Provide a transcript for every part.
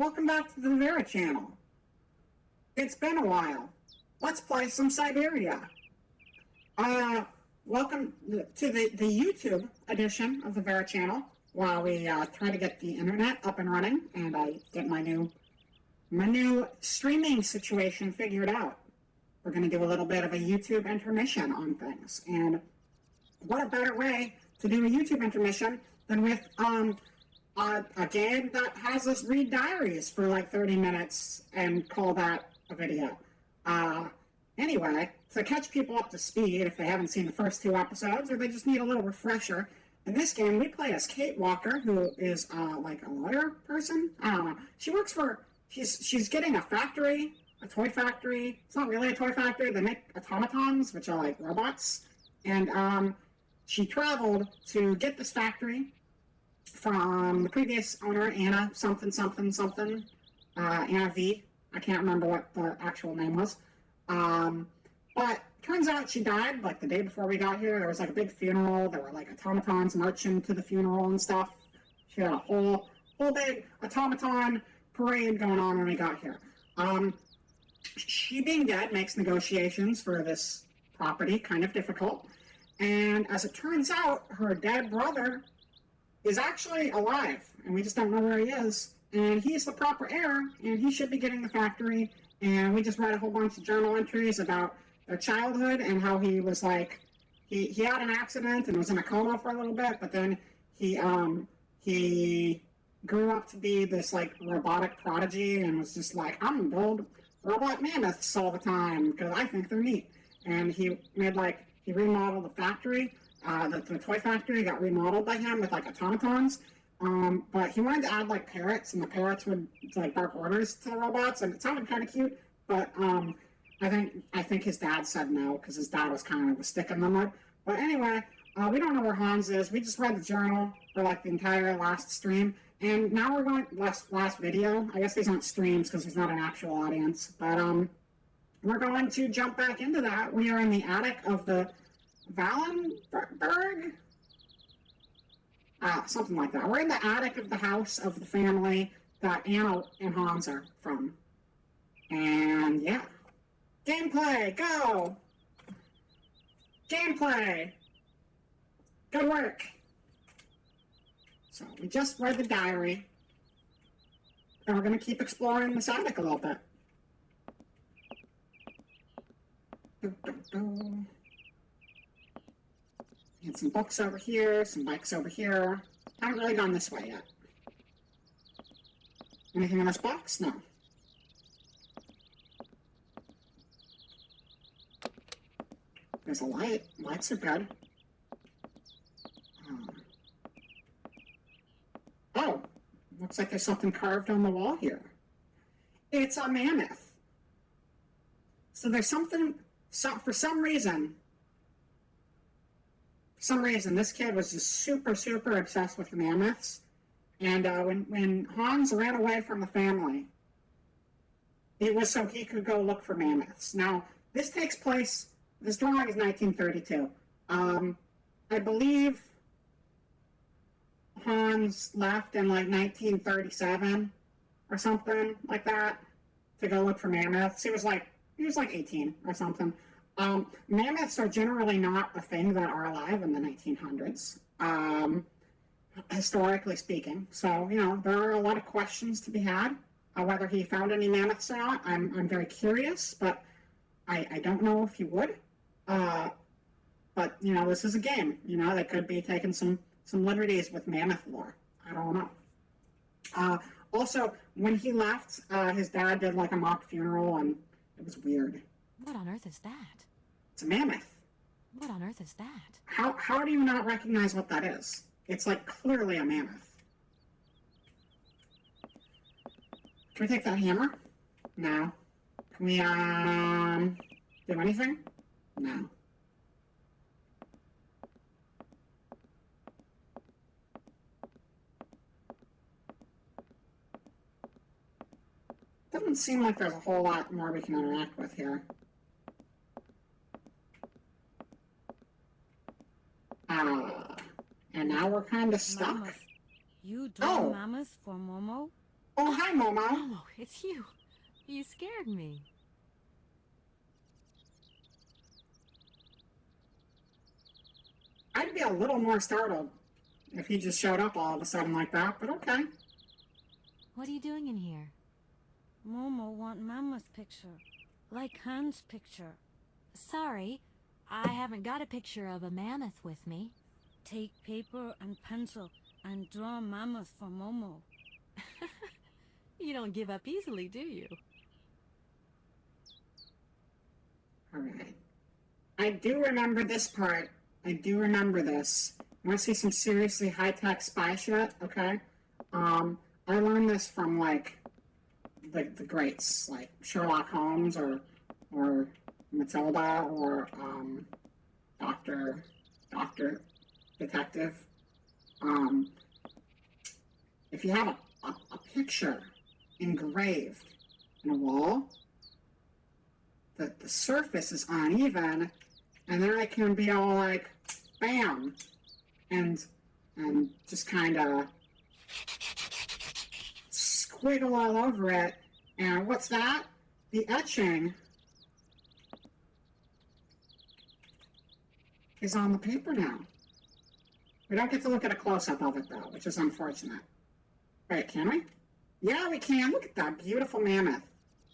welcome back to the Syberia channel. It's been a while. Let's play some Syberia. Welcome to the YouTube edition of the Syberia channel, while we try to get the internet up and running, and I get my new streaming situation figured out. We're going to do a little bit of a YouTube intermission on things, and what a better way to do a YouTube intermission than with a game that has us read diaries for like 30 minutes and call that a video. Anyway, to catch people up to speed if they haven't seen the first two episodes or they just need a little refresher, in this game we play as Kate Walker, who is like a lawyer person. I don't know. She works for, she's getting a factory, a toy factory. It's not really a toy factory. They make automatons, which are like robots. And she traveled to get this factory from the previous owner, Anna Anna V. I can't remember what the actual name was. But turns out she died like the day before we got here. There was like a big funeral. There were like automatons marching to the funeral and stuff. She had a whole big automaton parade going on when we got here. She being dead makes negotiations for this property kind of difficult. And as it turns out, her dead brother is actually alive, and we just don't know where he is. And he's the proper heir, and he should be getting the factory. And we just read a whole bunch of journal entries about their childhood and how he was like, he had an accident and was in a coma for a little bit, but then he grew up to be this like robotic prodigy and was just like, I'm gonna build robot mammoths all the time because I think they're neat. And he made like, he remodeled the factory. The toy factory got remodeled by him with like automatons, but he wanted to add like parrots, and the parrots would like bark orders to the robots, and it sounded kind of cute. But I think his dad said no because his dad was kind of a stick in the mud. But anyway, we don't know where Hans is. We just read the journal for like the entire last stream, and now we're going last video. I guess these aren't streams because there's not an actual audience, but we're going to jump back into that. We are in the attic of the Wallenberg? Something like that. We're in the attic of the house of the family that Anna and Hans are from. And yeah. Gameplay, go! Gameplay! Good work! So, we just read the diary. And we're going to keep exploring this attic a little bit. And some books over here, some bikes over here. Haven't really gone this way yet. Anything in this box? No. There's a light. Lights are good. Oh! Looks like there's something carved on the wall here. It's a mammoth. So there's something... for some reason, this kid was just super obsessed with mammoths. And when Hans ran away from the family, it was so he could go look for mammoths. Now, this takes place, this drawing is 1932. I believe Hans left in like 1937 or something like that to go look for mammoths. He was like 18 or something. Mammoths are generally not a thing that are alive in the 1900s, historically speaking. So, you know, there are a lot of questions to be had, whether he found any mammoths or not. I'm very curious, but I don't know if he would. But, you know, this is a game. You know, they could be taking some liberties with mammoth lore. I don't know. Also, when he left, his dad did like a mock funeral, and it was weird. What on earth is that? It's a mammoth. What on earth is that? How do you not recognize what that is? It's like clearly a mammoth. Can we take that hammer? No. Can we do anything? No. Doesn't seem like there's a whole lot more we can interact with here. And now we're kind of stuck. Mammoth. You draw Mammoth for Momo? Oh, hi, Momo. Momo, it's you. You scared me. I'd be a little more startled if he just showed up all of a sudden like that, but okay. What are you doing in here? Momo want Mammoth picture, like Han's picture. Sorry, I haven't got a picture of a mammoth with me. Take paper and pencil and draw Mammoth for Momo. You don't give up easily, do you? Alright. I do remember this part. I do remember this. You want to see some seriously high-tech spy shit? Okay. I learned this from, like, the greats, like Sherlock Holmes or Matilda or, Doctor Detective. If you have a picture engraved in a wall, the surface is uneven, and then it can be all like, bam, and just kind of squiggle all over it. And what's that? The etching is on the paper now. We don't get to look at a close-up of it, though, which is unfortunate. Right, can we? Yeah, we can. Look at that beautiful mammoth.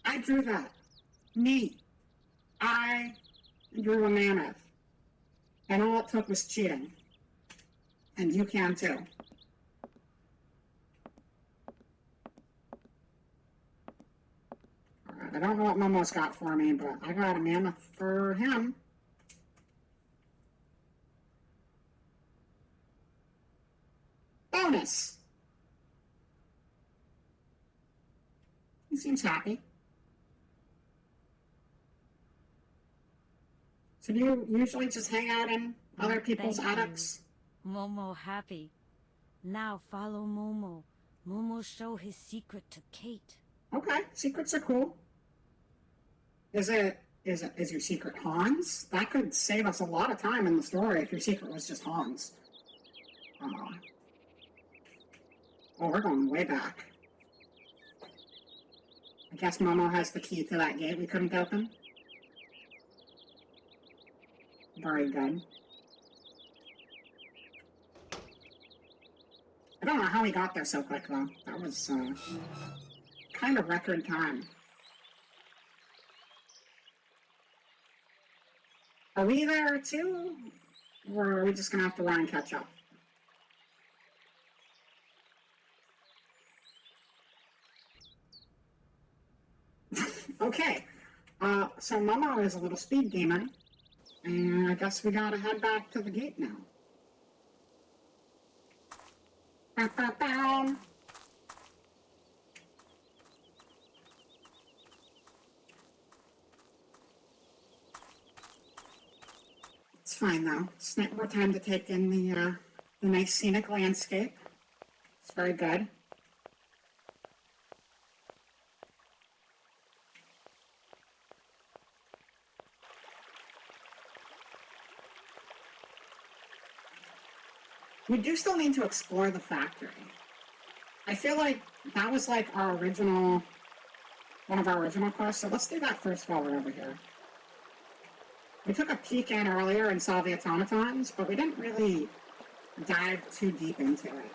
I drew that. Me. I drew a mammoth. And all it took was cheating. And you can, too. Alright, I don't know what Momo's got for me, but I got a mammoth for him. Bonus! He seems happy. So do you usually just hang out in other people's Thank you. attics? Momo happy. Now follow Momo. Momo show his secret to Kate. Okay, secrets are cool. Is your secret Hans? That could save us a lot of time in the story if your secret was just Hans. Oh, we're going way back. I guess Momo has the key to that gate we couldn't open. Very good. I don't know how he got there so quick, though. That was, kind of record time. Are we there, too? Or are we just gonna have to run and catch up? Okay. So Momo is a little speed demon. And I guess we gotta head back to the gate now. Bow, bow, bow. It's fine though. It's not more time to take in the nice scenic landscape. It's very good. We do still need to explore the factory. I feel like that was like one of our original quests, so let's do that first while we're over here. We took a peek in earlier and saw the automatons, but we didn't really dive too deep into it.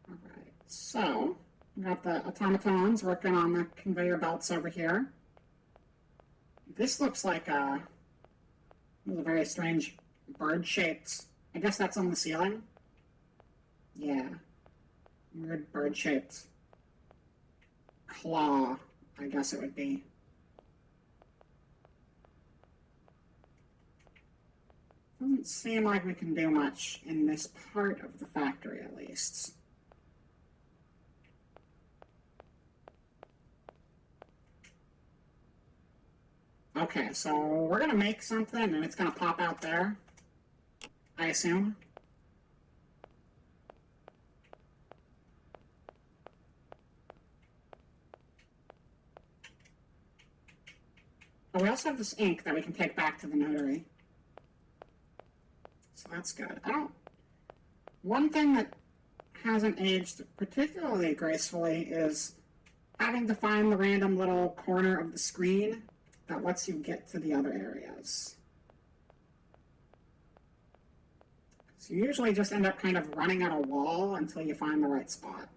Alright, so we got the automatons working on the conveyor belts over here. This looks like a very strange bird-shaped. I guess that's on the ceiling. Yeah, weird bird-shaped claw, I guess it would be. Doesn't seem like we can do much in this part of the factory, at least. Okay, so we're gonna make something and it's gonna pop out there, I assume. Oh, we also have this ink that we can take back to the notary. So that's good. One thing that hasn't aged particularly gracefully is having to find the random little corner of the screen that lets you get to the other areas. So you usually just end up kind of running at a wall until you find the right spot.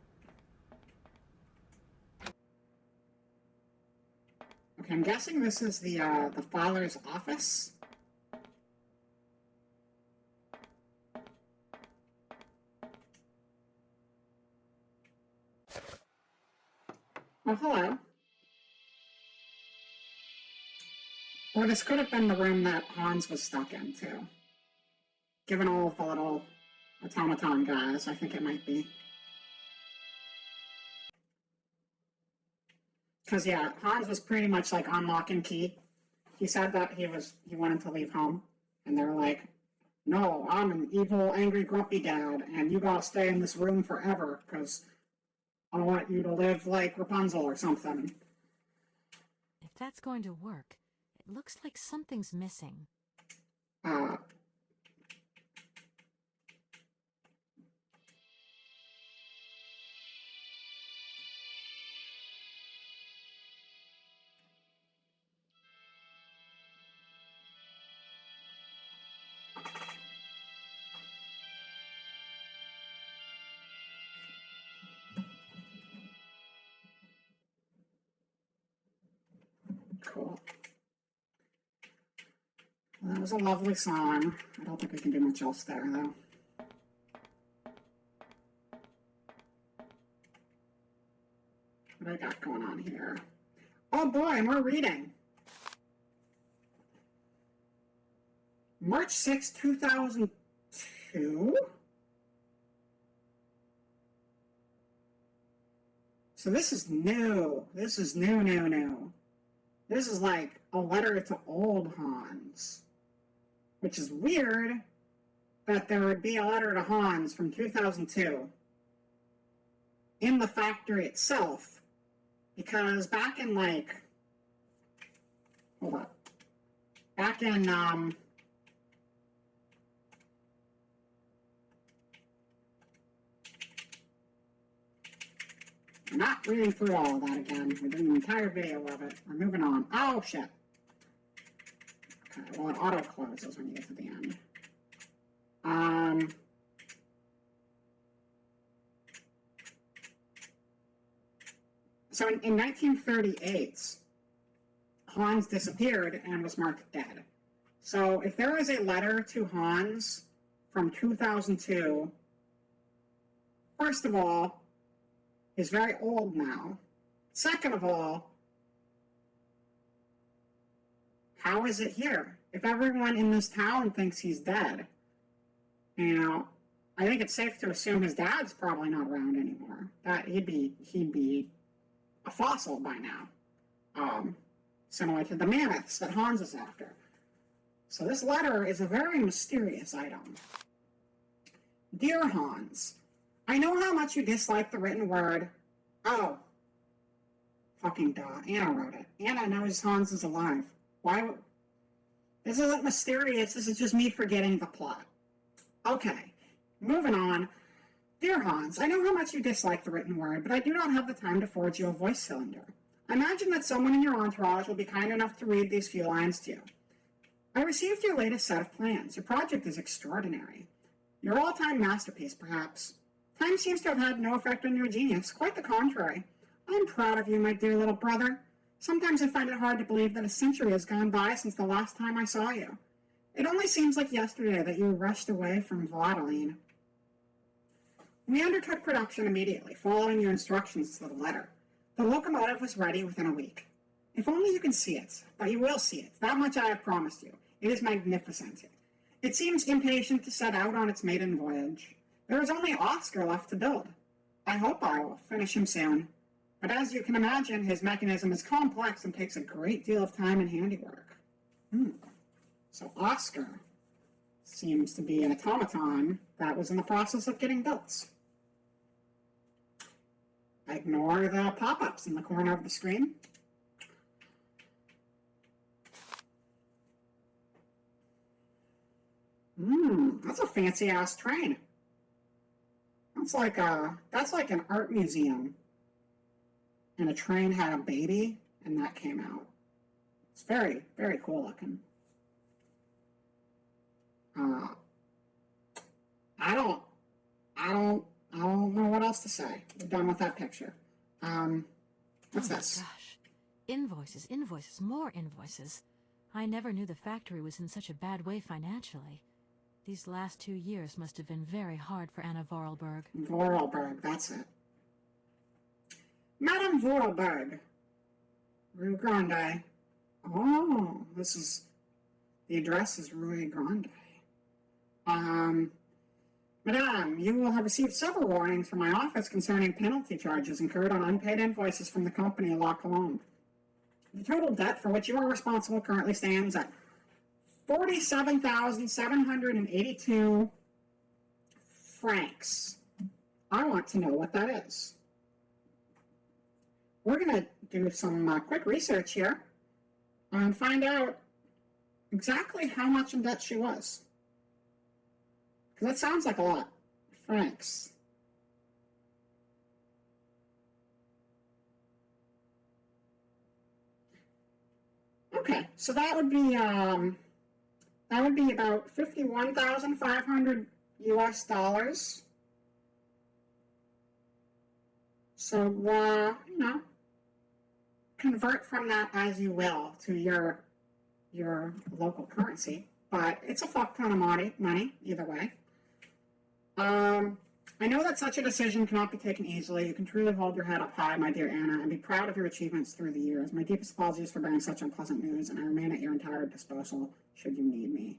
Okay, I'm guessing this is the father's office. Oh, hello. Or this could have been the room that Hans was stuck in, too. Given all of the little automaton guys, I think it might be. Because, yeah, Hans was pretty much like on lock and key. He said that he wanted to leave home. And they were like, no, I'm an evil, angry, grumpy dad, and you gotta stay in this room forever, because I want you to live like Rapunzel or something. If that's going to work, it looks like something's missing. Cool. Well, that was a lovely song. I don't think we can do much else there, though. What do I got going on here? Oh boy, more reading. March 6, 2002? So this is new. This is new. This is like a letter to old Hans. Which is weird that there would be a letter to Hans from 2002 in the factory itself, because back in I'm not reading through all of that again. We're doing an entire video of it. We're moving on. Oh, shit. Okay, well, it auto-closes when you get to the end. So in 1938, Hans disappeared and was marked dead. So if there is a letter to Hans from 2002, first of all, he's very old now. Second of all, how is it here? If everyone in this town thinks he's dead, I think it's safe to assume his dad's probably not around anymore. That he'd be a fossil by now. Similar to the mammoths that Hans is after. So this letter is a very mysterious item. Dear Hans, I know how much you dislike the written word. Oh. Fucking duh. Anna wrote it. Anna knows Hans is alive. Why? This isn't mysterious. This is just me forgetting the plot. Okay. Moving on. Dear Hans, I know how much you dislike the written word, but I do not have the time to forge you a voice cylinder. I imagine that someone in your entourage will be kind enough to read these few lines to you. I received your latest set of plans. Your project is extraordinary. Your all-time masterpiece, perhaps. Time seems to have had no effect on your genius. Quite the contrary. I'm proud of you, my dear little brother. Sometimes I find it hard to believe that a century has gone by since the last time I saw you. It only seems like yesterday that you rushed away from Vladeline. We undertook production immediately, following your instructions to the letter. The locomotive was ready within a week. If only you can see it, but you will see it. That much I have promised you. It is magnificent. It seems impatient to set out on its maiden voyage. There is only Oscar left to build. I hope I will finish him soon. But as you can imagine, his mechanism is complex and takes a great deal of time and handiwork. So Oscar seems to be an automaton that was in the process of getting built. Ignore the pop-ups in the corner of the screen. That's a fancy ass train. That's like an art museum. And a train had a baby, and that came out. It's very, very cool looking. Uh, I don't, I don't know what else to say. We're done with that picture. What's this? Gosh. Invoices, invoices, more invoices. I never knew the factory was in such a bad way financially. These last 2 years must have been very hard for Anna Vorarlberg. Vorarlberg, that's it. Madame Vorarlberg. Rue Grande. Oh, the address is Rue Grande. Madame, you will have received several warnings from my office concerning penalty charges incurred on unpaid invoices from the company La Colombe. The total debt for which you are responsible currently stands at 47,782 francs. I want to know what that is. We're going to do some quick research here and find out exactly how much in debt she was. Because that sounds like a lot. Francs. Okay, so that would be about 51,500 US dollars. So convert from that as you will to your local currency, but it's a fuck ton of money either way. I know that such a decision cannot be taken easily. You can truly hold your head up high, my dear Anna, and be proud of your achievements through the years. My deepest apologies for bearing such unpleasant news, and I remain at your entire disposal should you need me.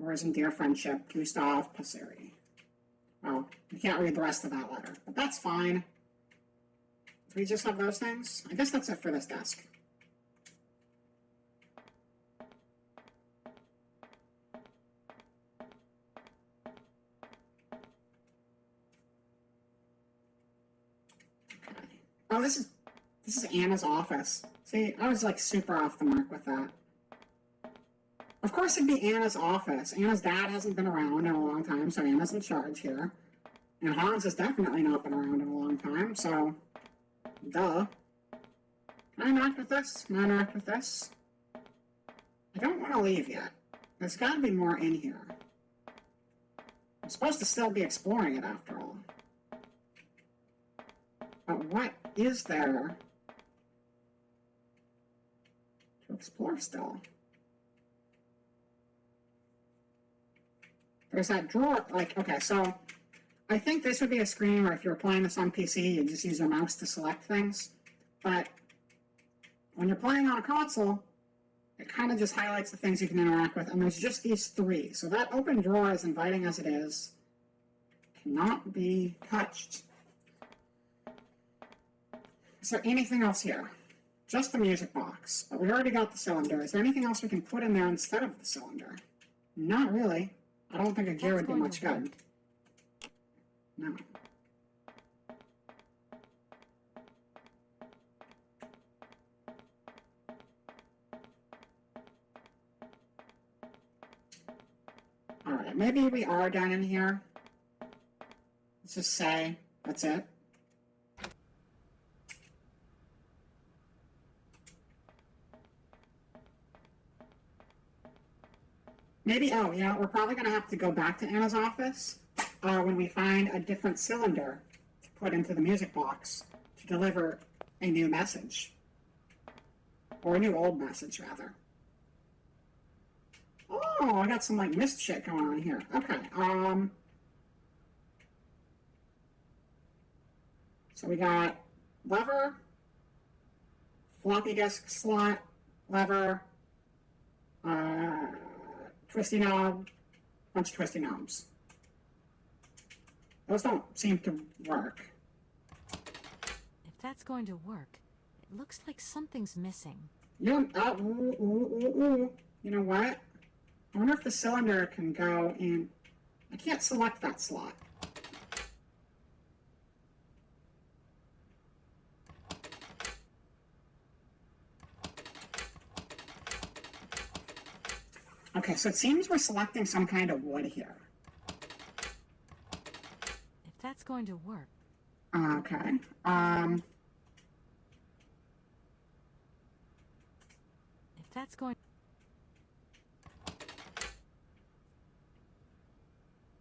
Yours in dear friendship, Gustave Passeri. Well, you can't read the rest of that letter, but that's fine. Do we just have those things? I guess that's it for this desk. Oh, this is Anna's office. See, I was like super off the mark with that. Of course it'd be Anna's office. Anna's dad hasn't been around in a long time, so Anna's in charge here. And Hans has definitely not been around in a long time, so duh. Can I interact with this? Can I interact with this? I don't want to leave yet. There's got to be more in here. I'm supposed to still be exploring it after all. But what is there to explore still? There's that drawer, okay, so I think this would be a screen where if you're playing this on PC, you just use your mouse to select things. But when you're playing on a console, it kind of just highlights the things you can interact with, and there's just these three. So that open drawer, as inviting as it is, cannot be touched. Is there anything else here? Just the music box. But we already got the cylinder. Is there anything else we can put in there instead of the cylinder? Not really. I don't think a gear would do much good. No. Alright, maybe we are done in here. Let's just say that's it. Maybe, oh, yeah, we're probably going to have to go back to Anna's office when we find a different cylinder to put into the music box to deliver a new message. Or a new old message, rather. Oh, I got some, like, mist shit going on here. Okay, so we got lever, floppy disk slot, lever, twisty knob, bunch of twisty knobs. Those don't seem to work. If that's going to work, it looks like something's missing. You know what? I wonder if the cylinder can go in. I can't select that slot. Okay, so it seems we're selecting some kind of wood here. If that's going to work. Okay. If that's going...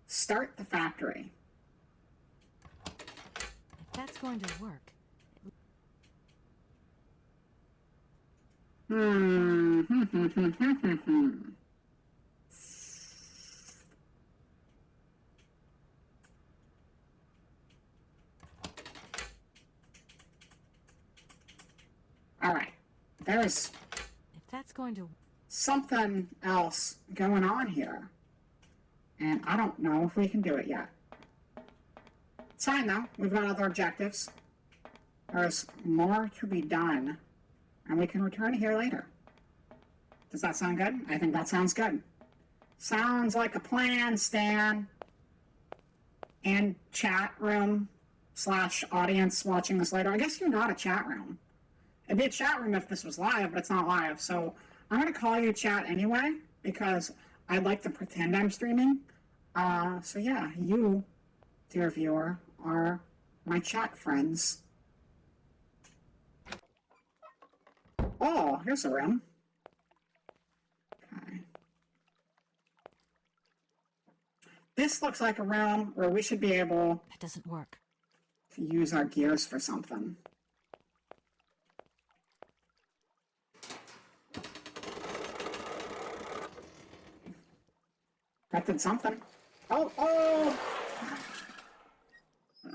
Start the factory. If that's going to work... All right. There's If that's going to... something else going on here. And I don't know if we can do it yet. It's fine, though. We've got other objectives. There's more to be done. And we can return here later. Does that sound good? I think that sounds good. Sounds like a plan, Stan. And chat room / audience watching this later. I guess you're not a chat room. It'd be a chat room if this was live, but it's not live. So I'm going to call you chat anyway, because I'd like to pretend I'm streaming. So yeah, you, dear viewer, are my chat friends. Oh, here's a room. Okay. This looks like a room where we should be able That doesn't work. to use our gears for something. That did something. Oh!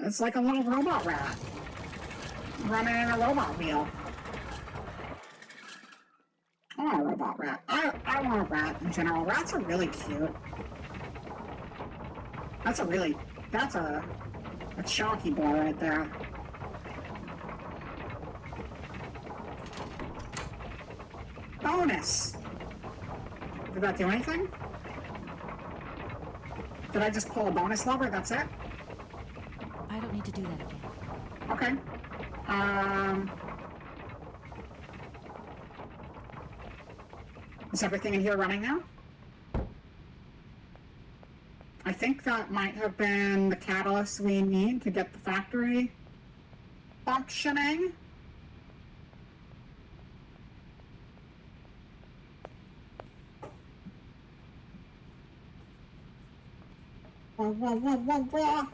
It's like a little robot rat running in a robot wheel. I want a robot rat. I want a rat in general. Rats are really cute. That's a chonky boy right there. Bonus! Did that do anything? Did I just pull a bonus lever? That's it? I don't need to do that again. Okay. Is everything in here running now? I think that might have been the catalyst we need to get the factory functioning. Whoa.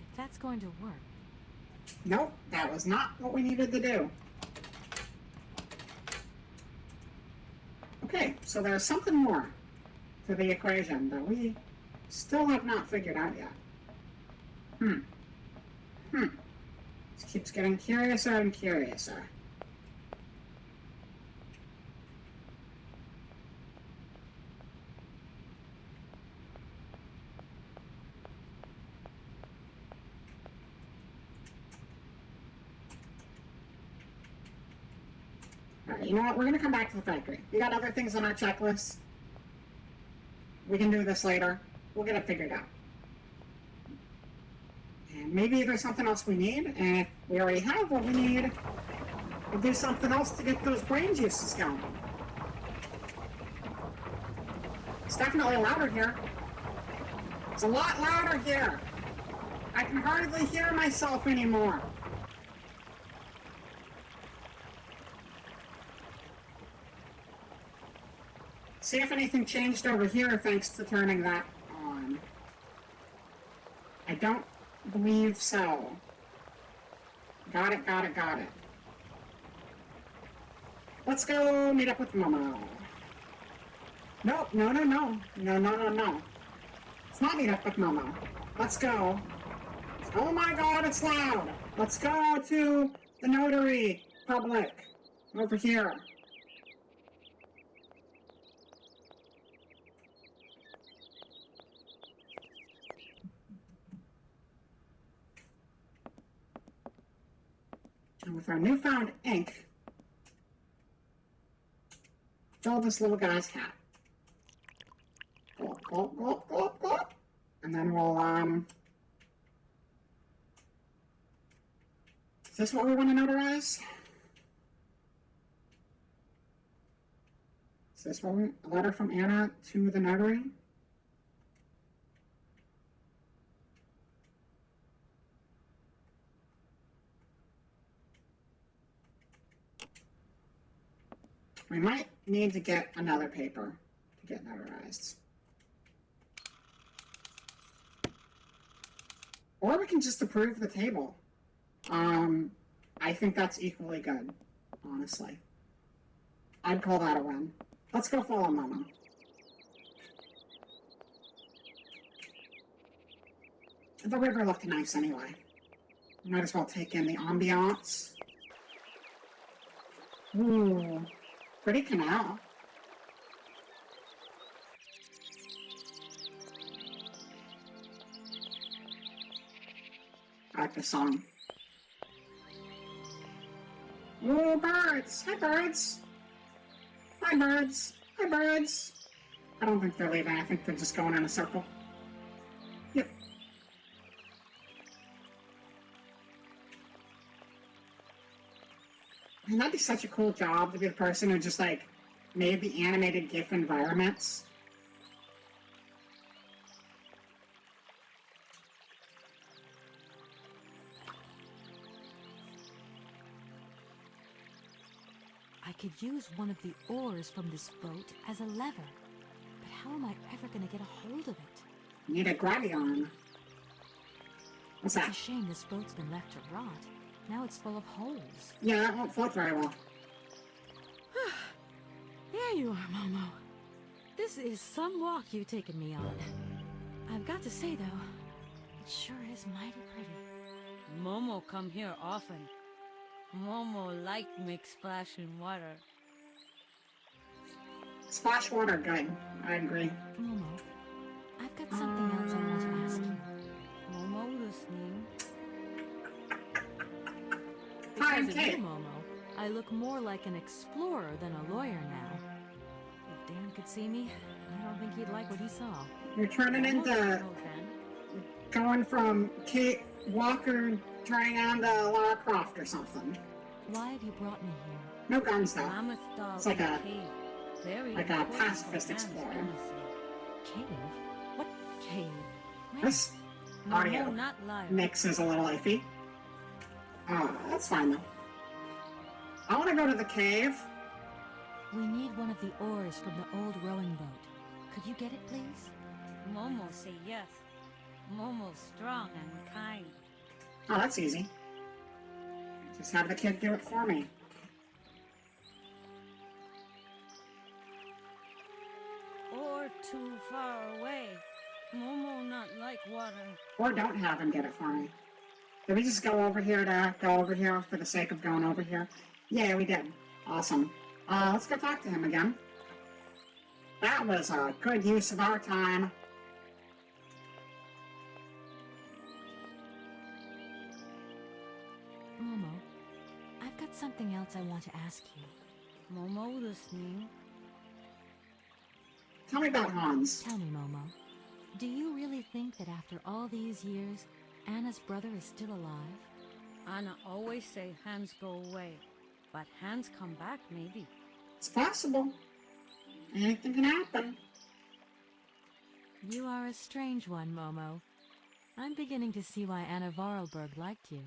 If that's going to work... Nope, that was not what we needed to do. Okay, so there's something more to the equation that we still have not figured out yet. This keeps getting curiouser and curiouser. Alright, you know what? We're gonna come back to the factory. We got other things on our checklist. We can do this later. We'll get it figured out. And maybe there's something else we need, and if we already have what we need, we'll do something else to get those brain juices going. It's definitely louder here. It's a lot louder here. I can hardly hear myself anymore. See if anything changed over here thanks to turning that on. I don't believe so. Got it. Let's go meet up with Momo. Nope, no. Let's not meet up with Momo. Let's go. Oh my god, it's loud. Let's go to the notary public. Over here. And with our newfound ink, fill this little guy's hat. Gulp. And then we'll, is this what we want to notarize? Is this one a letter from Anna to the notary? We might need to get another paper to get notarized. Or we can just approve the table. I think that's equally good, honestly. I'd call that a win. Let's go follow Momo. The river looked nice anyway. Might as well take in the ambiance. Ooh, pretty canal. I like the song. Ooh, birds! Hi, birds! Hi, birds! Hi, birds! I don't think they're leaving. I think they're just going in a circle. Yep. And that'd be such a cool job to be the person who just, like, made the animated GIF environments. I could use one of the oars from this boat as a lever. But how am I ever going to get a hold of it? Need a grabby arm. What's It's a that? shame this boat's been left to rot. Now it's full of holes. Yeah, that won't float very well. There you are, Momo. This is some walk you've taken me on. I've got to say, though, it sure is mighty pretty. Momo come here often. Momo like make splash in water. Splash water, good. I agree. Momo, I've got something else I want to ask you. Momo listening. Hi, Because of Kate. you, Momo, I look more like an explorer than a lawyer now. If Dan could see me, I don't think he'd like what he saw. You're turning into Momo then. going from Kate Walker turning on to Lara Croft or something. Why have you brought me here? No guns though. Mammoth dog It's like in a- cave. Very like a important pacifist for Dan's explorer. fantasy. Cave? What cave? Where? This audio Momo not liar. mix is a little iffy. Oh, that's fine though. I want to go to the cave. We need one of the oars from the old rowing boat. Could you get it, please? Momo say yes. Momo strong and kind. Oh, that's easy. Just have the kid do it for me. Or too far away. Momo not like water. Or don't have him get it for me. Did we just go over here for the sake of going over here? Yeah, we did. Awesome. Let's go talk to him again. That was a good use of our time. Momo, I've got something else I want to ask you. Momo listening. Tell me about Hans. Tell me, Momo, do you really think that after all these years, Anna's brother is still alive? Anna always say hands go away. But hands come back maybe. It's possible. Anything can happen. You are a strange one, Momo. I'm beginning to see why Anna Vorarlberg liked you.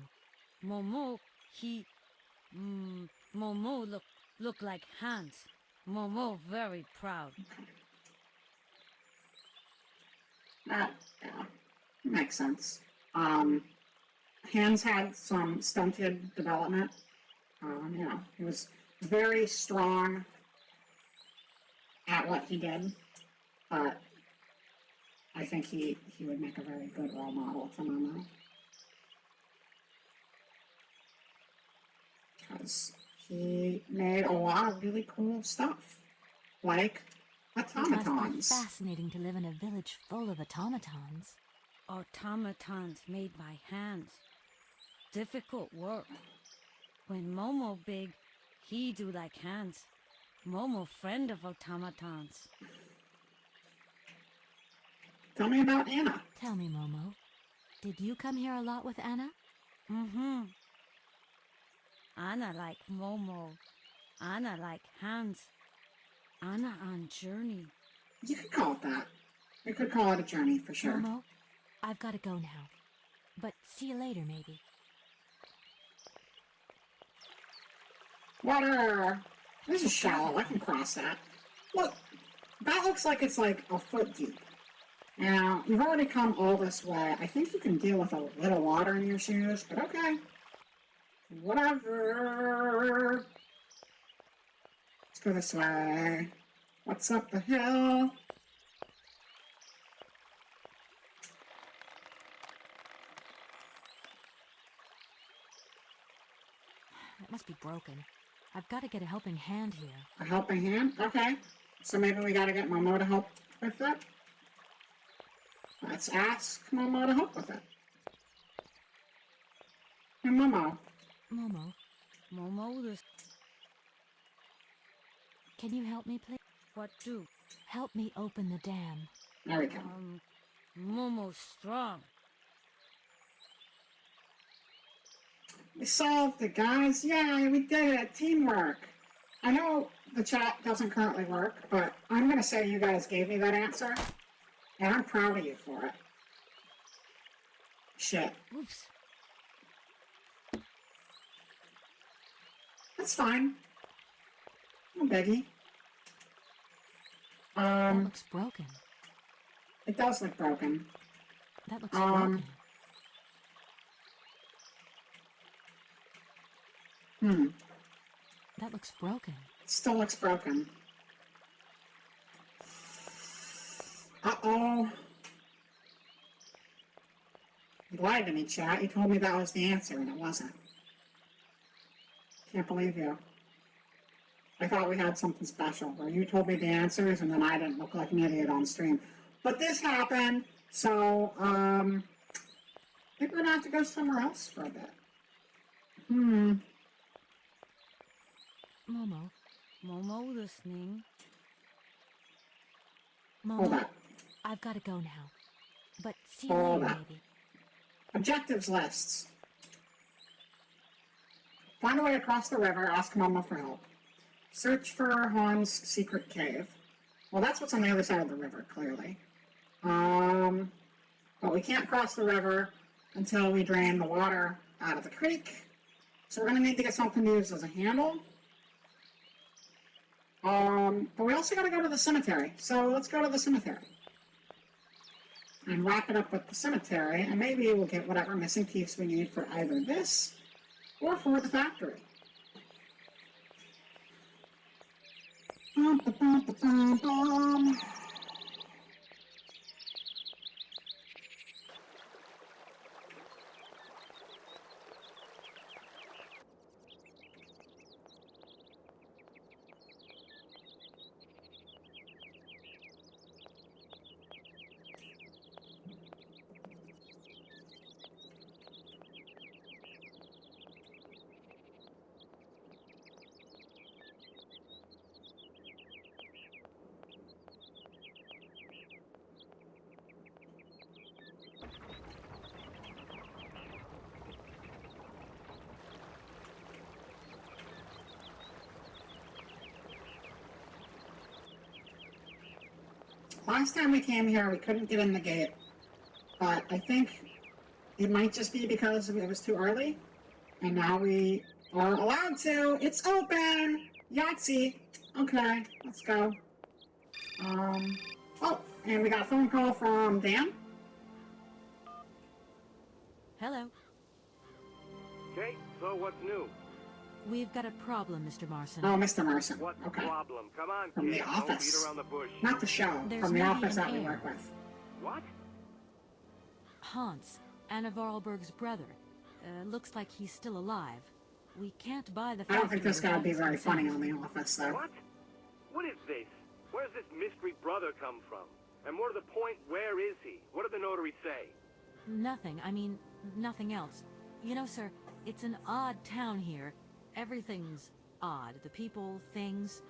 Momo, Momo look like Hans. Momo very proud. Yeah, makes sense. Hans had some stunted development. He was very strong at what he did, but I think he would make a very good role model to Momo. Because he made a lot of really cool stuff, like It must be automatons. fascinating to live in a village full of automatons. Automatons made by hands. Difficult work. When Momo big, he do like hands. Momo friend of automatons. Tell me about Anna. Tell me, Momo, did you come here a lot with Anna? Mm-hmm. Anna like Momo. Anna like Hans. Anna on journey. You could call it that. You could call it a journey for sure. Momo, I've got to go now. But see you later, maybe. Water! This is shallow. I can cross that. Look, that looks like it's like a foot deep. Now, you've already come all this way. I think you can deal with a little water in your shoes, but okay. Whatever. Let's go this way. What's up the hill? It must be broken. I've got to get a helping hand here. A helping hand? Okay. So maybe we gotta get Momo to help with it? Let's ask Momo to help with it. Hey, Momo. Momo, Momo the... can you help me, please? What do? Help me open the dam. There we go. Momo strong. We solved it, guys. Yay, we did it. Teamwork. I know the chat doesn't currently work, but I'm going to say you guys gave me that answer, and I'm proud of you for it. Shit. Oops. That's fine. No biggie. That looks broken. It does look broken. That looks broken. That looks broken. It still looks broken. Uh-oh. You lied to me, chat. You told me that was the answer, and it wasn't. Can't believe you. I thought we had something special, where you told me the answers, and then I didn't look like an idiot on stream. But this happened, so, I think we're gonna have to go somewhere else for a bit. Momo, Momo listening. Hold Momo, up. I've got to go now. But see you Hold later, up. maybe. Objectives lists. Find a way across the river, ask Momo for help. Search for Han's secret cave. Well, that's what's on the other side of the river, clearly. But we can't cross the river until we drain the water out of the creek. So we're going to need to get something to use as a handle. But we also got to go to the cemetery. So let's go to the cemetery. And wrap it up with the cemetery, and maybe we'll get whatever missing piece we need for either this or for the factory. Bum, ba, bum, ba, bum, bum. Last time we came here, we couldn't get in the gate, but I think it might just be because it was too early, and now we are allowed to. It's open! Yahtzee! Okay, let's go. Oh, and we got a phone call from Dan. Hello. Okay, so what's new? We've got a problem, Mr. Marson. Oh, Mr. Merson. What's Okay. the problem? Come on, From the kid, office. Don't beat around the bush. Not the show, There's from the maybe office an that we error. work with. What? Hans, Anna Vorarlberg's brother. Looks like he's still alive. We can't buy the I don't think factory this gonna be without very his funny consent. on the office, though. What? What is this? Where's this mystery brother come from? And more to the point, where is he? What did the notary say? Nothing. I mean, nothing else. You know, sir, it's an odd town here. Everything's odd. The people, things.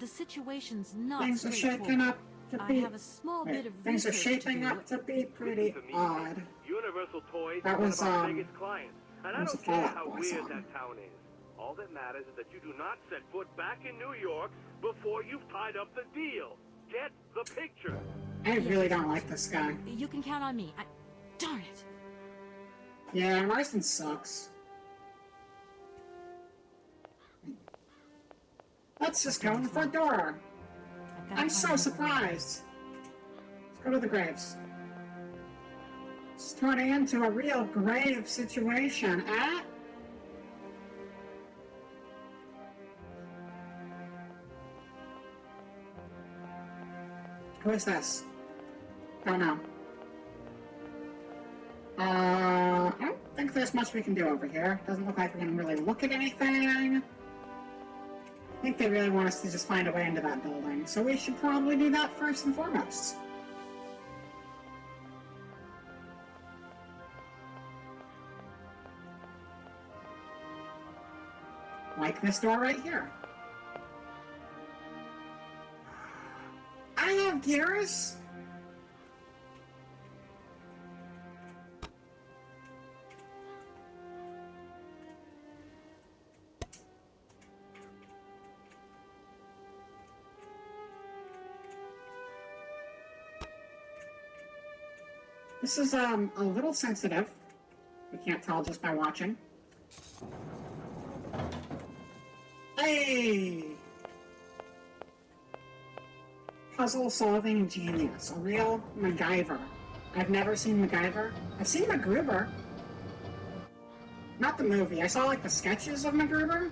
The situation's not Things are shaking straightforward. up. to I be... have a small Wait, bit of things are research shaping to do. up to be pretty Listen to me, odd. Universal Toys That is one was, of our biggest clients. And I was don't a care Fall Out how Boy weird song. that town is. All that matters is that you do not set foot back in New York before you've tied up the deal. Get the picture. I really don't like this guy. You can count on me. Darn it. Yeah, Marston sucks. Let's just go in the front door. I've gotta I'm find so another surprised. Let's go to the graves. It's turning into a real grave situation, eh? Who is this? Don't know. I don't think there's much we can do over here. Doesn't look like we can really look at anything. I think they really want us to just find a way into that building, so we should probably do that first and foremost. Like this door right here. I have gears? This is a little sensitive. You can't tell just by watching. Hey! Puzzle solving genius. A real MacGyver. I've never seen MacGyver. I've seen MacGruber. Not the movie. I saw like the sketches of MacGruber.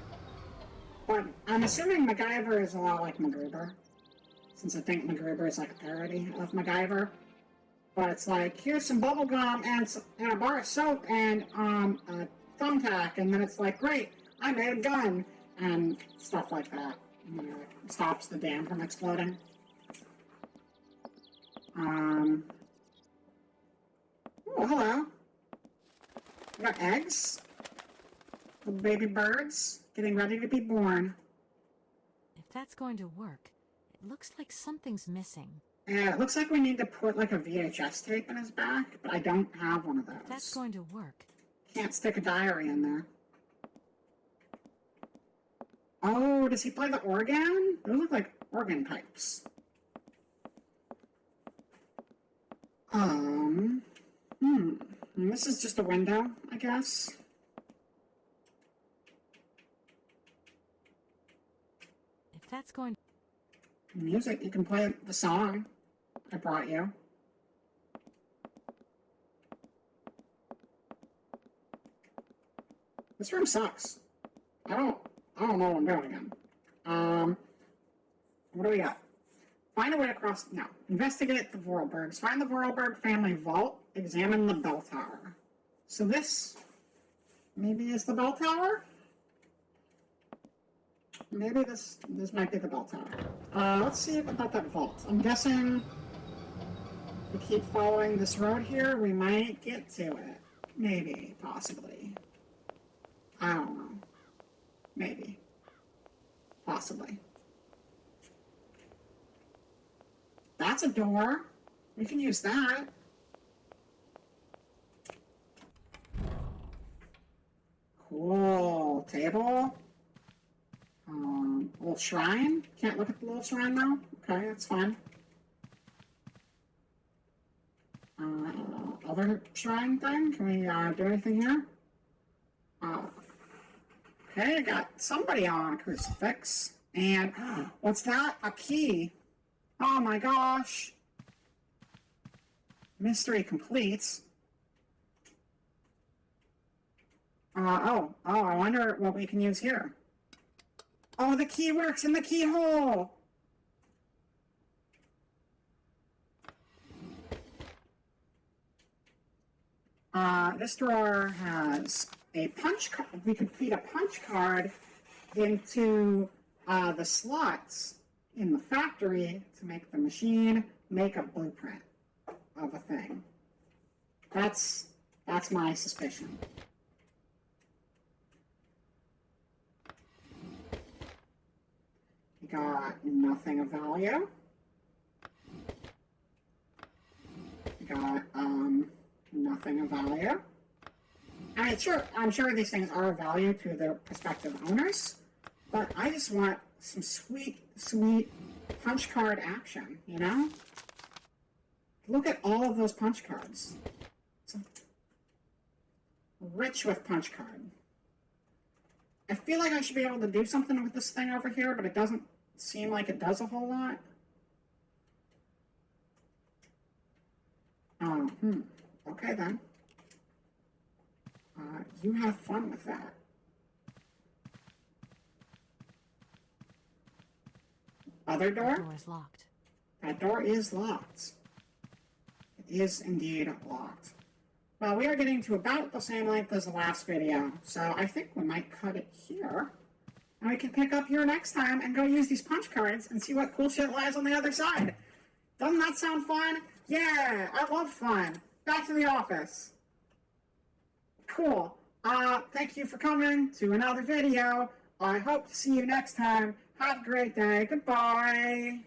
But I'm assuming MacGyver is a lot like MacGruber. Since I think MacGruber is like a parody of MacGyver. But it's like, here's some bubble gum and a bar of soap and a thumbtack, and then it's like, great, I made a gun, and stuff like that. And then it like, stops the dam from exploding. Oh, hello. We got eggs. Little baby birds getting ready to be born. If that's going to work, it looks like something's missing. Yeah, it looks like we need to put like a VHS tape in his back, but I don't have one of those. If that's going to work. Can't stick a diary in there. Oh, does he play the organ? Those look like organ pipes. And this is just a window, I guess. If that's going... Music, you can play the song I brought you. This room sucks. I don't know what I'm doing again. What do we got? Find a way across... No. Investigate the Vorarlbergs. Find the Vorarlberg family vault. Examine the bell tower. So this... maybe is the bell tower? Maybe this might be the bell tower. Let's see about that vault. I'm guessing if we keep following this road here, we might get to it. Maybe. Possibly. I don't know. Maybe. Possibly. That's a door. We can use that. Cool. Table. Little shrine. Can't look at the little shrine now? Okay, that's fine. Other shrine thing? Can we do anything here? Okay, I got somebody on a crucifix. And what's that? A key. Oh my gosh. Mystery complete. I wonder what we can use here. Oh, the key works in the keyhole! This drawer has a punch card. We could feed a punch card into the slots in the factory to make the machine make a blueprint of a thing. That's my suspicion. We got nothing of value. something of value. I mean, sure, I'm sure these things are of value to their prospective owners, but I just want some sweet, sweet punch card action, you know? Look at all of those punch cards. It's rich with punch card. I feel like I should be able to do something with this thing over here, but it doesn't seem like it does a whole lot. Okay then. You have fun with that. Other door? The door is locked. That door is locked. It is indeed locked. Well, we are getting to about the same length as the last video, so I think we might cut it here. And we can pick up here next time and go use these punch cards and see what cool shit lies on the other side. Doesn't that sound fun? Yeah, I love fun. Back to the office. Cool. Thank you for coming to another video. I hope to see you next time. Have a great day. Goodbye.